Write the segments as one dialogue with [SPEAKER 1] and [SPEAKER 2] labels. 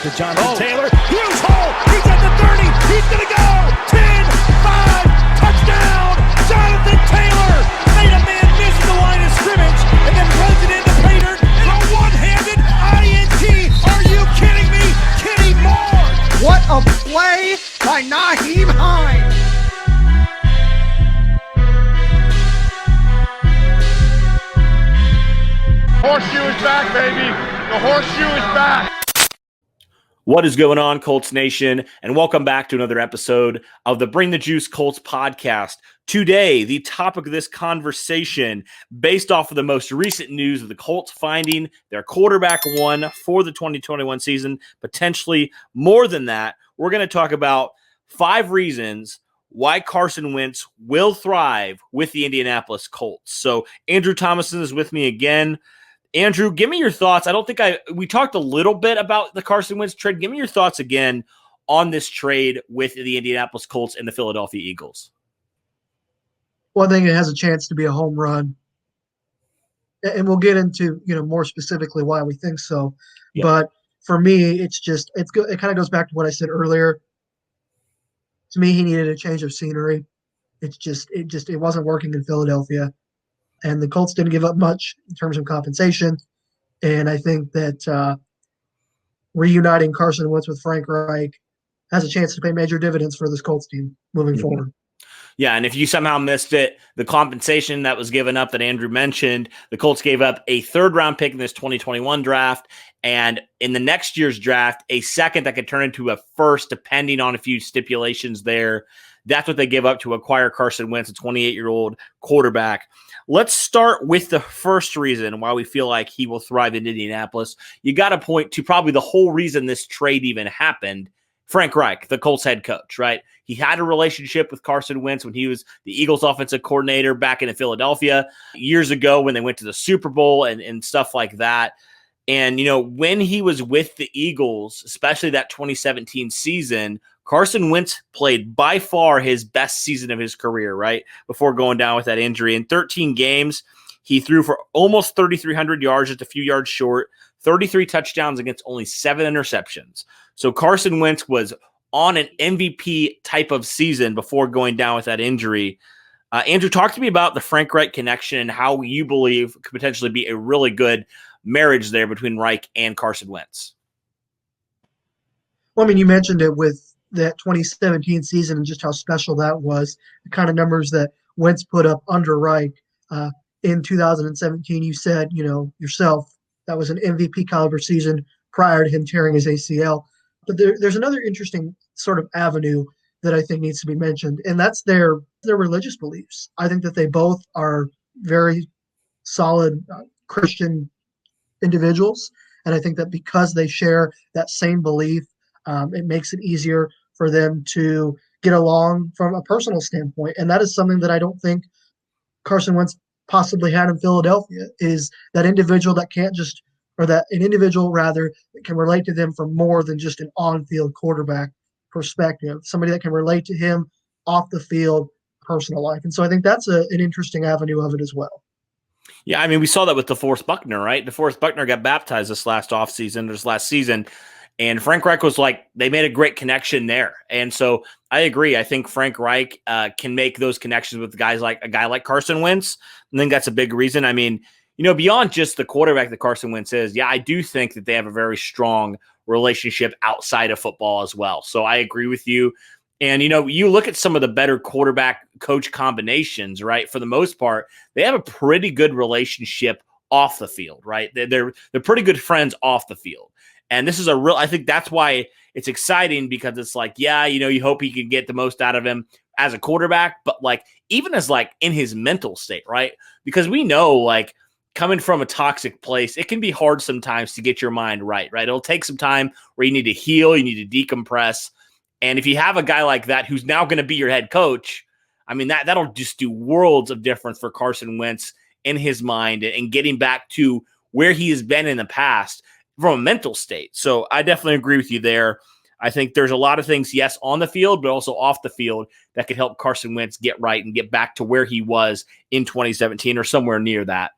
[SPEAKER 1] to Jonathan Taylor. Huge hole. He's at the 30. He's going to go. 10, 5, touchdown. Jonathan Taylor made a man miss the line of scrimmage and then runs it into Pater for a one-handed INT. Are you kidding me? Kenny Moore.
[SPEAKER 2] What a play by Nyheim Hines.
[SPEAKER 3] Horseshoe is back, baby. The horseshoe is back.
[SPEAKER 4] What is going on, Colts Nation? And welcome back to another episode of the Bring the Juice Colts podcast. Today, the topic of this conversation, based off of the most recent news of the Colts finding their quarterback one for the 2021 season, potentially more than that, we're going to talk about 5 reasons why Carson Wentz will thrive with the Indianapolis Colts. So Andrew Thomason is with me again. Andrew, give me your thoughts. I don't think we talked a little bit about the Carson Wentz trade. Give me your thoughts again on this trade with the Indianapolis Colts and the Philadelphia Eagles.
[SPEAKER 2] Well, I think it has a chance to be a home run. And we'll get into, more specifically why we think so. Yeah. But for me, it kind of goes back to what I said earlier. To me, he needed a change of scenery. It wasn't working in Philadelphia. And the Colts didn't give up much in terms of compensation. And I think that reuniting Carson Wentz with Frank Reich has a chance to pay major dividends for this Colts team moving forward.
[SPEAKER 4] Yeah, and if you somehow missed it, the compensation that was given up that Andrew mentioned, the Colts gave up a third-round pick in this 2021 draft, and in the next year's draft, a second that could turn into a first, depending on a few stipulations there. That's what they gave up to acquire Carson Wentz, a 28-year-old quarterback. Let's start with the first reason why we feel like he will thrive in Indianapolis. You got to point to probably the whole reason this trade even happened. Frank Reich, the Colts head coach, right? He had a relationship with Carson Wentz when he was the Eagles offensive coordinator back in Philadelphia years ago when they went to the Super Bowl and stuff like that. And, when he was with the Eagles, especially that 2017 season, Carson Wentz played by far his best season of his career, right? Before going down with that injury. In 13 games, he threw for almost 3,300 yards, just a few yards short, 33 touchdowns against only 7 interceptions. So Carson Wentz was on an MVP type of season before going down with that injury. Andrew, talk to me about the Frank Reich connection and how you believe could potentially be a really good marriage there between Reich and Carson Wentz.
[SPEAKER 2] Well, you mentioned it with that 2017 season and just how special that was, the kind of numbers that Wentz put up under Reich. In 2017, you said, yourself, that was an MVP caliber season prior to him tearing his ACL. But there's another interesting sort of avenue that I think needs to be mentioned, and that's their religious beliefs. I think that they both are very solid Christian individuals, and I think that because they share that same belief, it makes it easier for them to get along from a personal standpoint. And that is something that I don't think Carson Wentz possibly had in Philadelphia, is that individual that can't just – or that an individual, rather, that can relate to them from more than just an on-field quarterback perspective, somebody that can relate to him off the field, personal life. And so I think that's an interesting avenue of it as well.
[SPEAKER 4] Yeah, we saw that with DeForest Buckner, right? DeForest Buckner got baptized this last season, and Frank Reich was like, they made a great connection there. And so I agree. I think Frank Reich can make those connections with guys like a guy like Carson Wentz. I think that's a big reason. Beyond just the quarterback that Carson Wentz is, I do think that they have a very strong relationship outside of football as well. So I agree with you. And, you look at some of the better quarterback coach combinations, right? For the most part, they have a pretty good relationship off the field, right? They're pretty good friends off the field. And this is I think that's why it's exciting, because it's like, you hope he can get the most out of him as a quarterback, but even as in his mental state, right? Because we know, coming from a toxic place, it can be hard sometimes to get your mind right? It'll take some time where you need to heal, you need to decompress. And if you have a guy like that who's now going to be your head coach, that'll just do worlds of difference for Carson Wentz in his mind and getting back to where he has been in the past from a mental state. So I definitely agree with you there. I think there's a lot of things, yes, on the field, but also off the field that could help Carson Wentz get right and get back to where he was in 2017 or somewhere near that.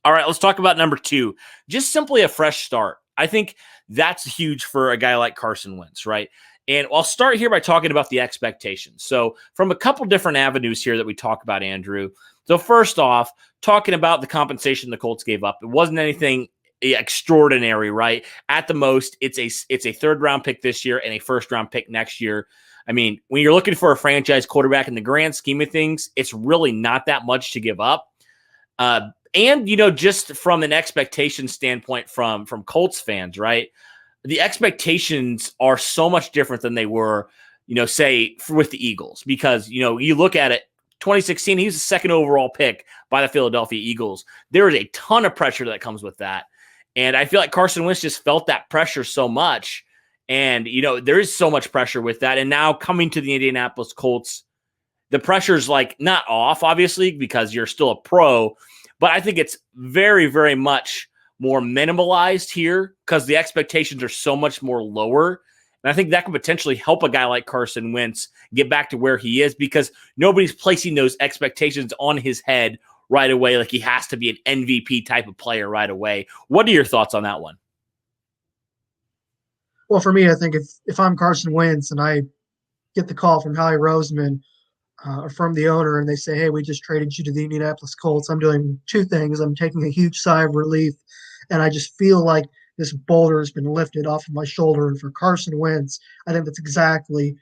[SPEAKER 4] All right, let's talk about number 2. Just simply a fresh start. I think that's huge for a guy like Carson Wentz, right? And I'll start here by talking about the expectations. So from a couple different avenues here that we talk about, Andrew. So first off, talking about the compensation the Colts gave up. It wasn't anything extraordinary, right? At the most, it's a third round pick this year and a first round pick next year. I mean, when you're looking for a franchise quarterback in the grand scheme of things, it's really not that much to give up. And, just from an expectation standpoint from Colts fans, right? The expectations are so much different than they were, say with the Eagles, because, you look at it, 2016, he was the second overall pick by the Philadelphia Eagles. There is a ton of pressure that comes with that. And I feel like Carson Wentz just felt that pressure so much. And, there is so much pressure with that. And now coming to the Indianapolis Colts, the pressure's like not off, obviously, because you're still a pro, but I think it's very, very much more minimalized here because the expectations are so much more lower. And I think that could potentially help a guy like Carson Wentz get back to where he is because nobody's placing those expectations on his head right away like he has to be an MVP type of player right away. What are your thoughts on that one?
[SPEAKER 2] Well, for me, I think if I'm Carson Wentz and I get the call from Howie Roseman or from the owner and they say, hey, we just traded you to the Indianapolis Colts, I'm doing two things. I'm taking a huge sigh of relief, and I just feel like this boulder has been lifted off of my shoulder. And for Carson Wentz, I think that's exactly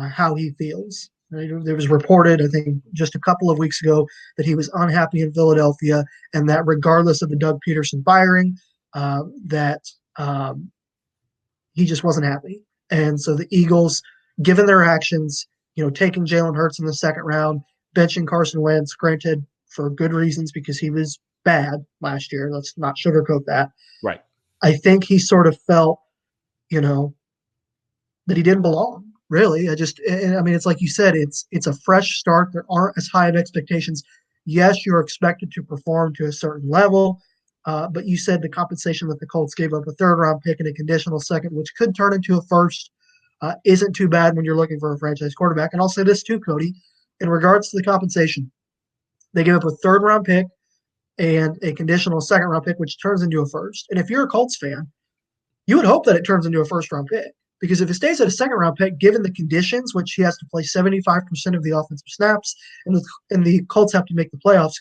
[SPEAKER 2] how he feels. There was reported, I think, just a couple of weeks ago that he was unhappy in Philadelphia and that regardless of the Doug Peterson firing, he just wasn't happy. And so the Eagles, given their actions, taking Jalen Hurts in the second round, benching Carson Wentz, granted for good reasons because he was bad last year. Let's not sugarcoat that.
[SPEAKER 4] Right.
[SPEAKER 2] I think he sort of felt, that he didn't belong, really. It's like you said, it's a fresh start. There aren't as high of expectations. Yes, you're expected to perform to a certain level, but you said the compensation that the Colts gave up, a third-round pick and a conditional second, which could turn into a first, isn't too bad when you're looking for a franchise quarterback. And I'll say this too, Cody, in regards to the compensation, they gave up a third-round pick and a conditional second-round pick, which turns into a first. And if you're a Colts fan, you would hope that it turns into a first-round pick. Because if it stays at a second-round pick, given the conditions, which he has to play 75% of the offensive snaps, and the Colts have to make the playoffs,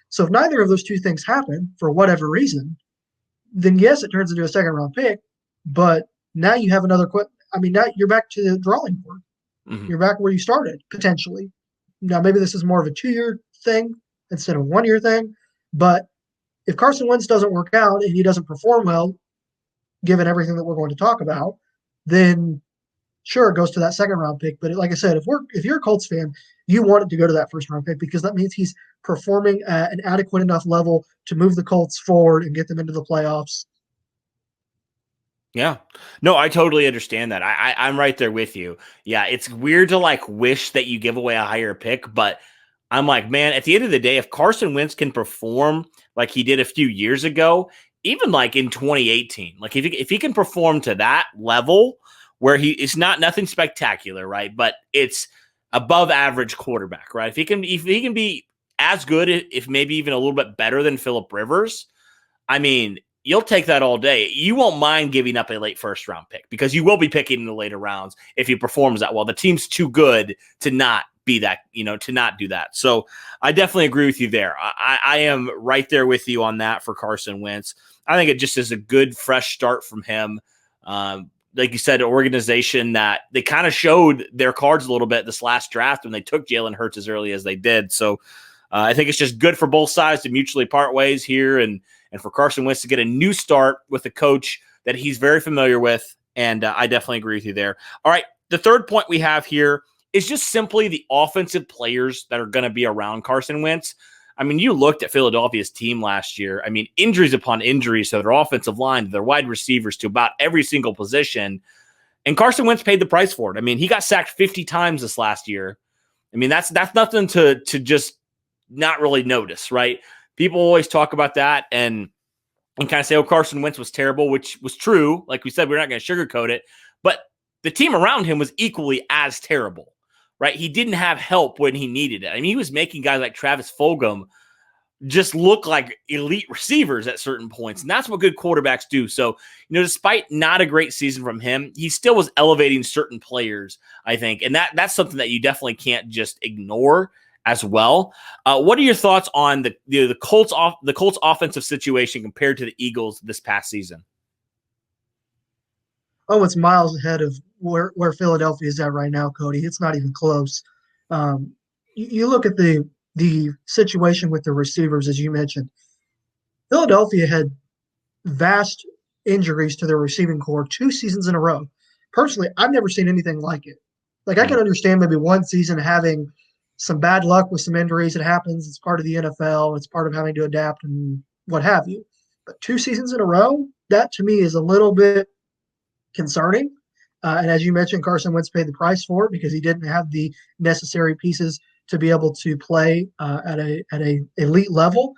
[SPEAKER 2] So if neither of those two things happen, for whatever reason, then yes, it turns into a second-round pick, but now you have another now you're back to the drawing board. Mm-hmm. You're back where you started, potentially. Now, maybe this is more of a 2-year thing instead of a 1-year thing, but if Carson Wentz doesn't work out and he doesn't perform well, given everything that we're going to talk about, then sure, it goes to that second-round pick. But like I said, if you're a Colts fan, you want it to go to that first-round pick because that means he's performing at an adequate enough level to move the Colts forward and get them into the playoffs.
[SPEAKER 4] Yeah. No, I totally understand that. I'm right there with you. Yeah, it's weird to wish that you give away a higher pick, but I'm like, man, at the end of the day, if Carson Wentz can perform like he did a few years ago, even in 2018, if he can perform to that level where it's nothing spectacular, right? But it's above average quarterback, right? If he can be as good, if maybe even a little bit better than Phillip Rivers, I mean, you'll take that all day. You won't mind giving up a late first round pick because you will be picking in the later rounds if he performs that well. The team's too good to not be that, to not do that. So I definitely agree with you there. I am right there with you on that for Carson Wentz. I think it just is a good, fresh start from him. Like you said, an organization that they kind of showed their cards a little bit this last draft when they took Jalen Hurts as early as they did. So I think it's just good for both sides to mutually part ways here and for Carson Wentz to get a new start with a coach that he's very familiar with. And I definitely agree with you there. All right, the third point we have here is just simply the offensive players that are going to be around Carson Wentz. I mean, you looked at Philadelphia's team last year. I mean, injuries upon injuries to their offensive line, to their wide receivers, to about every single position. And Carson Wentz paid the price for it. I mean, he got sacked 50 times this last year. I mean, that's nothing to just not really notice, right? People always talk about that and kind of say, oh, Carson Wentz was terrible, which was true. Like we said, we're not going to sugarcoat it. But the team around him was equally as terrible, right? He didn't have help when he needed it. I mean, he was making guys like Travis Fulgham just look like elite receivers at certain points. And that's what good quarterbacks do. So, despite not a great season from him, he still was elevating certain players, I think. And that's something that you definitely can't just ignore as well. What are your thoughts on the Colts offensive situation compared to the Eagles this past season?
[SPEAKER 2] Oh, it's miles ahead of where Philadelphia is at right now, Cody. It's not even close. You look at the situation with the receivers, as you mentioned. Philadelphia had vast injuries to their receiving core 2 seasons in a row. Personally, I've never seen anything like it. Like, I can understand maybe one season having some bad luck with some injuries. It happens. It's part of the NFL. It's part of having to adapt and what have you. But 2 seasons in a row, that to me is a little bit concerning. And as you mentioned, Carson Wentz paid the price for it because he didn't have the necessary pieces to be able to play at a elite level.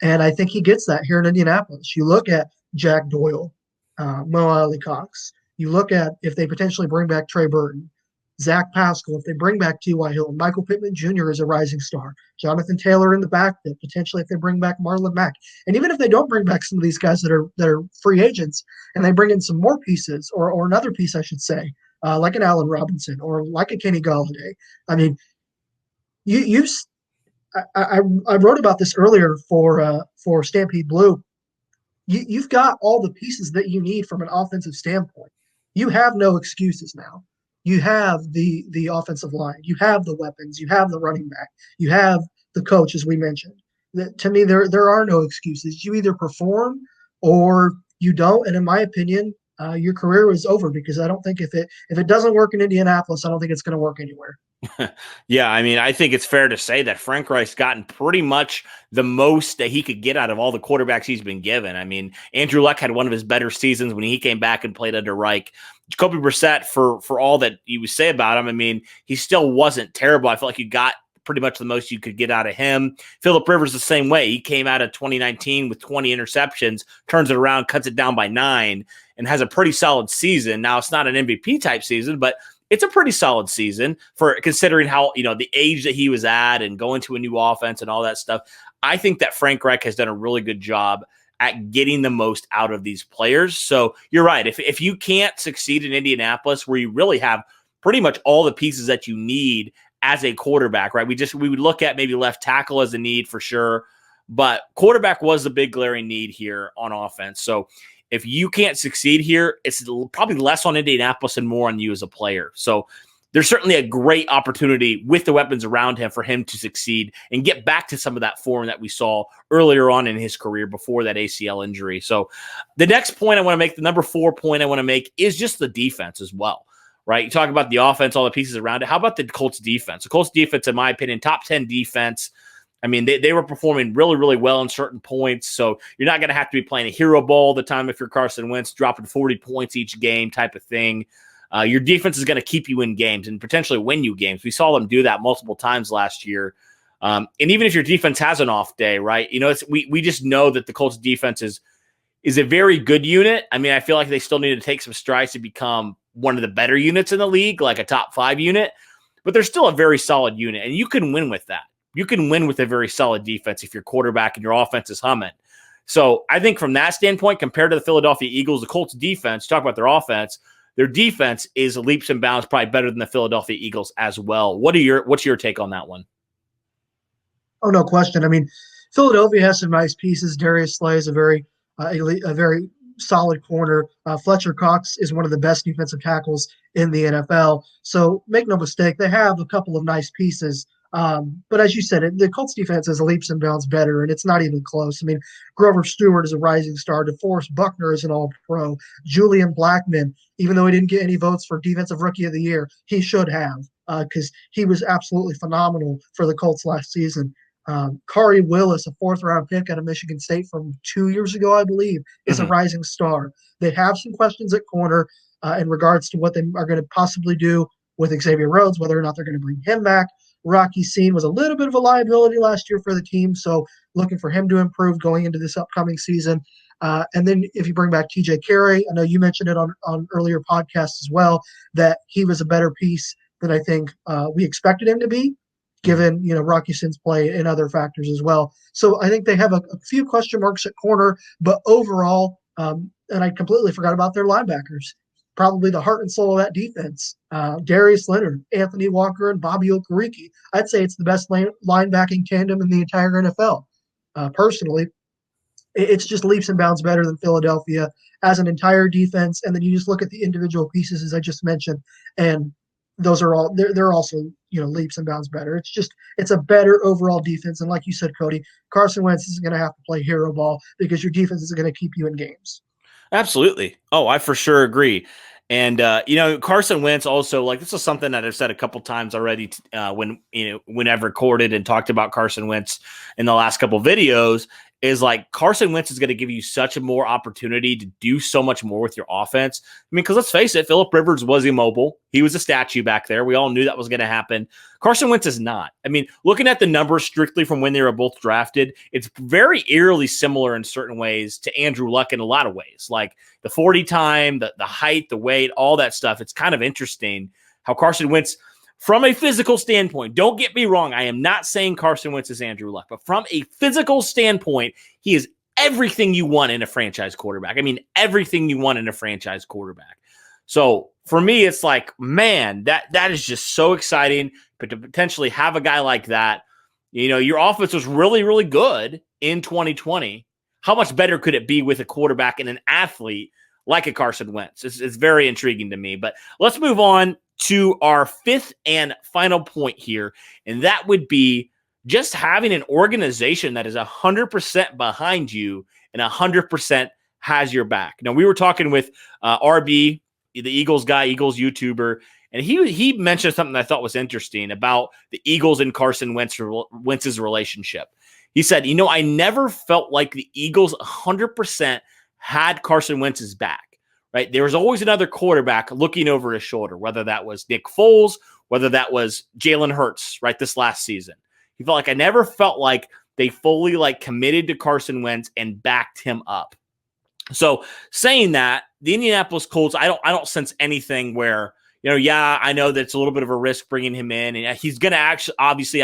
[SPEAKER 2] And I think he gets that here in Indianapolis. You look at Jack Doyle, Mo Ali Cox. You look at if they potentially bring back Trey Burton, Zach Pascal, if they bring back T.Y. Hilton, Michael Pittman Jr. is a rising star. Jonathan Taylor in the backfield, potentially if they bring back Marlon Mack. And even if they don't bring back some of these guys that are free agents and they bring in some more pieces or another piece, I should say, like an Allen Robinson or like a Kenny Galladay. I mean, I wrote about this earlier for Stampede Blue. You've got all the pieces that you need from an offensive standpoint. You have no excuses now. You have the offensive line. You have the weapons. You have the running back. You have the coach, as we mentioned. To me, there are no excuses. You either perform or you don't. And in my opinion, your career is over because I don't think if it doesn't work in Indianapolis, I don't think it's going to work anywhere.
[SPEAKER 4] Yeah, I mean, I think it's fair to say that Frank Reich's gotten pretty much the most that he could get out of all the quarterbacks he's been given. I mean, Andrew Luck had one of his better seasons when he came back and played under Reich. Jacoby Brissett, for all that you would say about him, I mean, he still wasn't terrible. I feel like you got pretty much the most you could get out of him. Phillip Rivers the same way. He came out of 2019 with 20 interceptions, turns it around, cuts it down by 9, and has a pretty solid season. Now, it's not an MVP type season, but it's a pretty solid season for considering how, the age that he was at and going to a new offense and all that stuff. I think that Frank Reich has done a really good job at getting the most out of these players. So you're right. If you can't succeed in Indianapolis, where you really have pretty much all the pieces that you need as a quarterback, right? We would look at maybe left tackle as a need for sure, but quarterback was the big glaring need here on offense. So if you can't succeed here, it's probably less on Indianapolis and more on you as a player. So there's certainly a great opportunity with the weapons around him for him to succeed and get back to some of that form that we saw earlier on in his career before that ACL injury. So the next point I want to make, the number 4 point I want to make, is just the defense as well, right? You talk about the offense, all the pieces around it. How about the Colts defense? The Colts defense, in my opinion, top 10 defense. I mean, they were performing really, really well in certain points. So you're not going to have to be playing a hero ball all the time if you're Carson Wentz, dropping 40 points each game type of thing. Your defense is going to keep you in games and potentially win you games. We saw them do that multiple times last year. And even if your defense has an off day, right? We just know that the Colts defense is a very good unit. I mean, I feel like they still need to take some strides to become one of the better units in the league, like a top 5 unit. But they're still a very solid unit, and you can win with that. You can win with a very solid defense if your quarterback and your offense is humming. So I think from that standpoint, compared to the Philadelphia Eagles, the Colts defense, talk about their offense, their defense is leaps and bounds probably better than the Philadelphia Eagles as well. What's your take on that one?
[SPEAKER 2] Oh, no question. I mean, Philadelphia has some nice pieces. Darius Slay is a very solid corner. Fletcher Cox is one of the best defensive tackles in the NFL. So make no mistake, they have a couple of nice pieces. But as you said, the Colts defense is leaps and bounds better, and it's not even close. I mean, Grover Stewart is a rising star. DeForest Buckner is an all-pro. Julian Blackmon, even though he didn't get any votes for Defensive Rookie of the Year, he should have because he was absolutely phenomenal for the Colts last season. Kari Willis, a 4th-round pick out of Michigan State from 2 years ago, I believe, is a rising star. They have some questions at corner in regards to what they are going to possibly do with Xavier Rhodes, whether or not they're going to bring him back. Rocky Sean was a little bit of a liability last year for the team, so looking for him to improve going into this upcoming season. And then if you bring back TJ Carey, I know you mentioned it on earlier podcasts as well, that he was a better piece than I think we expected him to be. given, Rocky Sin's play and other factors as well. So I think they have a few question marks at corner, but overall, and I completely forgot about their linebackers. Probably the heart and soul of that defense. Darius Leonard, Anthony Walker, and Bobby Okereke. I'd say it's the best linebacking tandem in the entire NFL. Personally, it's just leaps and bounds better than Philadelphia as an entire defense. And then you just look at the individual pieces, as I just mentioned, and those are all they're also leaps and bounds better. It's a better overall defense. And like you said, Cody, Carson Wentz is going to have to play hero ball because your defense is going to keep you in games.
[SPEAKER 4] Absolutely. Oh, I for sure agree. And Carson Wentz also, like, this is something that I've said a couple times already when I've recorded and talked about Carson Wentz in the last couple videos, is like Carson Wentz is going to give you such a more opportunity to do so much more with your offense. I mean, because let's face it, Phillip Rivers was immobile. He was a statue back there. We all knew that was going to happen. Carson Wentz is not. I mean, looking at the numbers strictly from when they were both drafted, it's very eerily similar in certain ways to Andrew Luck in a lot of ways. Like the 40 time, the height, the weight, all that stuff. It's kind of interesting how Carson Wentz, from a physical standpoint, don't get me wrong, I am not saying Carson Wentz is Andrew Luck, but from a physical standpoint, he is everything you want in a franchise quarterback. I mean, everything you want in a franchise quarterback. So for me, it's like, man, that is just so exciting. But to potentially have a guy like that, your offense was really, really good in 2020. How much better could it be with a quarterback and an athlete like a Carson Wentz? It's very intriguing to me. But let's move on to our fifth and final point here, and that would be just having an organization that is 100% behind you and 100% has your back. Now, we were talking with RB, the Eagles guy, Eagles YouTuber, and he mentioned something that I thought was interesting about the Eagles and Carson Wentz's relationship. He said, I never felt like the Eagles 100% had Carson Wentz's back. Right? There was always another quarterback looking over his shoulder, whether that was Nick Foles, whether that was Jalen Hurts, right, this last season. He felt like I never felt like they fully committed to Carson Wentz and backed him up. So saying that, the Indianapolis Colts, I don't sense anything where, I know that it's a little bit of a risk bringing him in, and he's going to obviously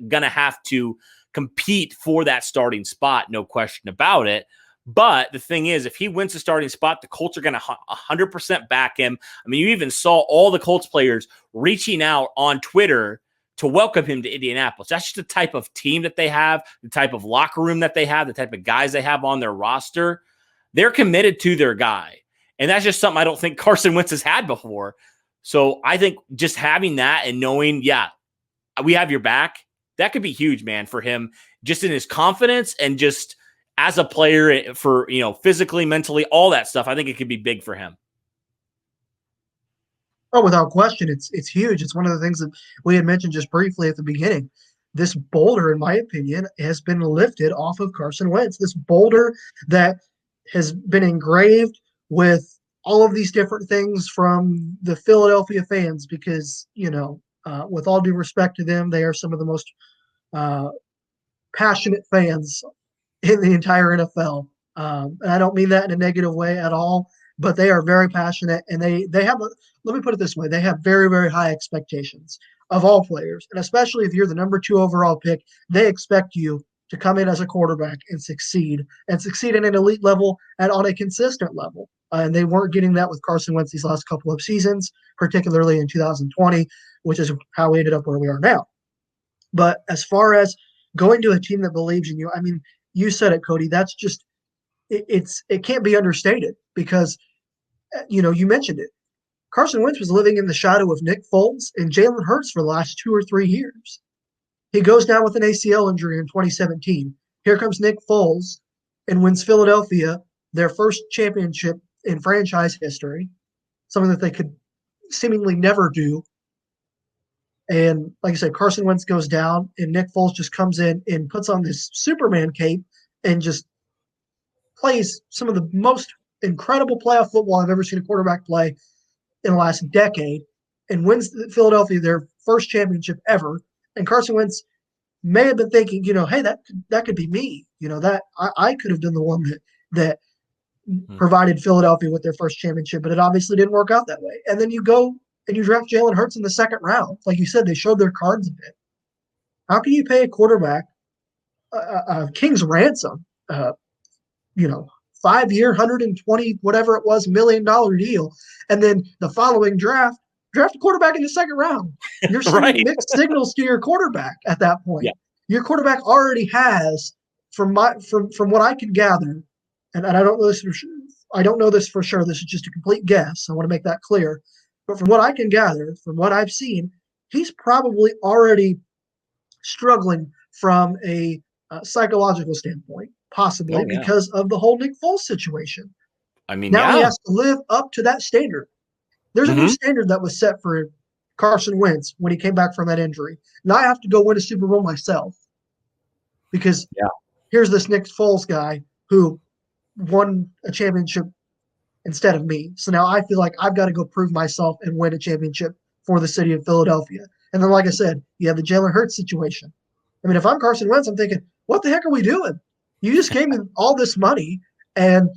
[SPEAKER 4] gonna have to compete for that starting spot, no question about it. But the thing is, if he wins the starting spot, the Colts are going to 100% back him. I mean, you even saw all the Colts players reaching out on Twitter to welcome him to Indianapolis. That's just the type of team that they have, the type of locker room that they have, the type of guys they have on their roster. They're committed to their guy. And that's just something I don't think Carson Wentz has had before. So I think just having that and knowing, we have your back, that could be huge, man, for him, just in his confidence and just as a player for, physically, mentally, all that stuff. I think it could be big for him.
[SPEAKER 2] Oh, without question, it's huge. It's one of the things that we had mentioned just briefly at the beginning. This boulder, in my opinion, has been lifted off of Carson Wentz. This boulder that has been engraved with all of these different things from the Philadelphia fans because, with all due respect to them, they are some of the most passionate fans in the entire NFL. And I don't mean that in a negative way at all, but they are very passionate and they have, let me put it this way, they have very, very high expectations of all players. And especially if you're the number 2 overall pick, they expect you to come in as a quarterback and succeed at an elite level and on a consistent level. And they weren't getting that with Carson Wentz these last couple of seasons, particularly in 2020, which is how we ended up where we are now. But as far as going to a team that believes in you, I mean, you said it, Cody. That's just it can't be understated because you mentioned it. Carson Wentz was living in the shadow of Nick Foles and Jalen Hurts for the last 2 or 3 years. He goes down with an ACL injury in 2017. Here comes Nick Foles and wins Philadelphia their first championship in franchise history, something that they could seemingly never do. And like I said, Carson Wentz goes down, and Nick Foles just comes in and puts on this Superman cape and just plays some of the most incredible playoff football I've ever seen a quarterback play in the last decade and wins Philadelphia their first championship ever. And Carson Wentz may have been thinking, hey, that could be me. That I could have been the one that provided Philadelphia with their first championship, but it obviously didn't work out that way. And then you go and you draft Jalen Hurts in the second round. Like you said, they showed their cards a bit. How can you pay a quarterback king's ransom, 5-year, 120, whatever it was, $1 million deal, and then the following draft a quarterback in the second round? You're sending
[SPEAKER 4] Right.
[SPEAKER 2] mixed signals to your quarterback at that point.
[SPEAKER 4] Yeah.
[SPEAKER 2] Your quarterback already has, from what I can gather, and I don't know this for sure. I don't know this for sure. This is just a complete guess. I want to make that clear. But from what I can gather, from what I've seen, he's probably already struggling from a psychological standpoint, possibly because of the whole Nick Foles situation.
[SPEAKER 4] I mean,
[SPEAKER 2] now he has to live up to that standard. There's a new standard that was set for Carson Wentz when he came back from that injury. Now I have to go win a Super Bowl myself because here's this Nick Foles guy who won a championship instead of me. So now I feel like I've got to go prove myself and win a championship for the city of Philadelphia. And then, like I said, you have the Jalen Hurts situation. I mean, if I'm Carson Wentz, I'm thinking, what the heck are we doing? You just gave me all this money, and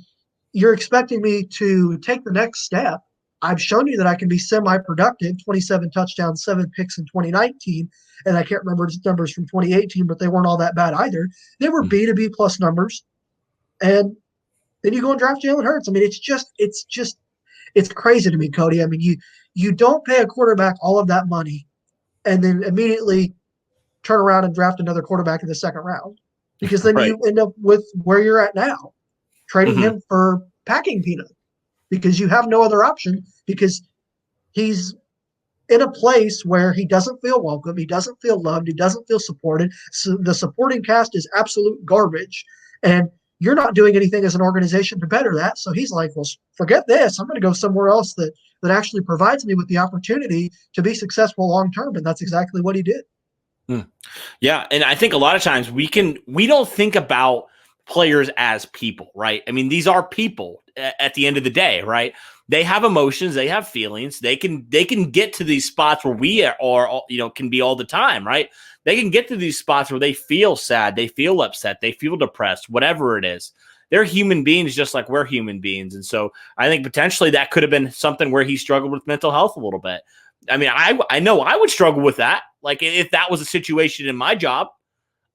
[SPEAKER 2] you're expecting me to take the next step. I've shown you that I can be semi-productive, 27 touchdowns, 7 picks in 2019, and I can't remember his numbers from 2018, but they weren't all that bad either. They were B to B plus numbers, and then you go and draft Jalen Hurts. I mean, it's crazy to me, Cody. I mean, you don't pay a quarterback all of that money and then immediately turn around and draft another quarterback in the second round, because then you end up with where you're at now, trading him for packing peanut, because you have no other option, because he's in a place where he doesn't feel welcome, he doesn't feel loved, he doesn't feel supported. So the supporting cast is absolute garbage, and you're not doing anything as an organization to better that. So he's like, well, forget this. I'm going to go somewhere else that actually provides me with the opportunity to be successful long term. And that's exactly what he did.
[SPEAKER 4] Yeah. And I think a lot of times we don't think about players as people, right? I mean, these are people at the end of the day, right? They have emotions, they have feelings. They can get to these spots where we are, can be all the time, right? They can get to these spots where they feel sad, they feel upset, they feel depressed, whatever it is. They're human beings just like we're human beings. And so I think potentially that could have been something where he struggled with mental health a little bit. I mean, I know I would struggle with that. Like if that was a situation in my job,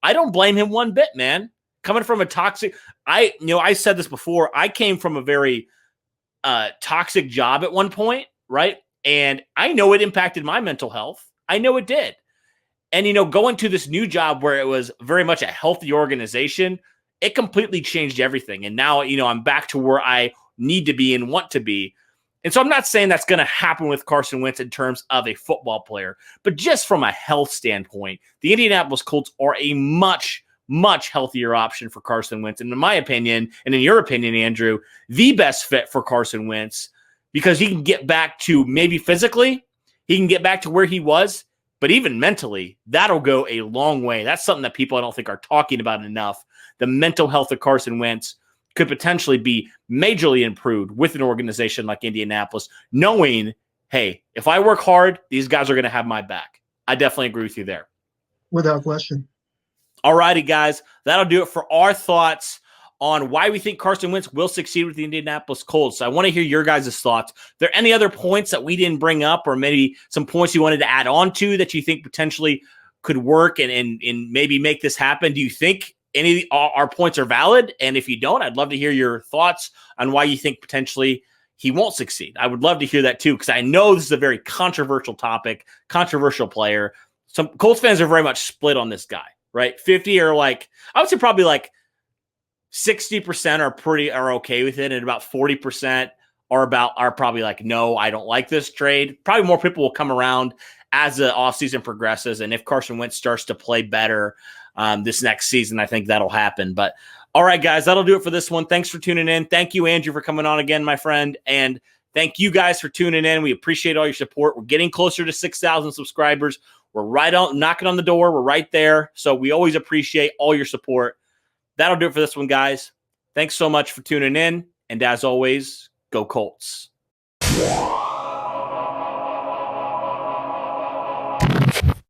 [SPEAKER 4] I don't blame him one bit, man. Coming from a toxic, I said this before, I came from a very toxic job at one point, right? And I know it impacted my mental health. I know it did. And, going to this new job where it was very much a healthy organization, it completely changed everything. And now, I'm back to where I need to be and want to be. And so I'm not saying that's going to happen with Carson Wentz in terms of a football player, but just from a health standpoint, the Indianapolis Colts are a much, much healthier option for Carson Wentz. And in my opinion, and in your opinion, Andrew, the best fit for Carson Wentz, because he can get back to, maybe physically, he can get back to where he was, but even mentally, that'll go a long way. That's something that people I don't think are talking about enough. The mental health of Carson Wentz could potentially be majorly improved with an organization like Indianapolis, knowing, hey, if I work hard, these guys are going to have my back. I definitely agree with you there.
[SPEAKER 2] Without question.
[SPEAKER 4] All righty, guys. That'll do it for our thoughts on why we think Carson Wentz will succeed with the Indianapolis Colts. I want to hear your guys' thoughts. Are there any other points that we didn't bring up, or maybe some points you wanted to add on to that you think potentially could work and maybe make this happen? Do you think any of our points are valid? And if you don't, I'd love to hear your thoughts on why you think potentially he won't succeed. I would love to hear that too, because I know this is a very controversial topic, controversial player. Some Colts fans are very much split on this guy, right? 50 are like, I would say probably like 60% are okay with it, and about 40% are probably like, no, I don't like this trade. Probably more people will come around as the offseason progresses, and if Carson Wentz starts to play better this next season, I think that'll happen. But all right, guys, that'll do it for this one. Thanks for tuning in. Thank you, Andrew, for coming on again, my friend, and thank you guys for tuning in. We appreciate all your support. We're getting closer to 6,000 subscribers. We're right on, knocking on the door. We're right there. So we always appreciate all your support. That'll do it for this one, guys. Thanks so much for tuning in. And as always, go Colts.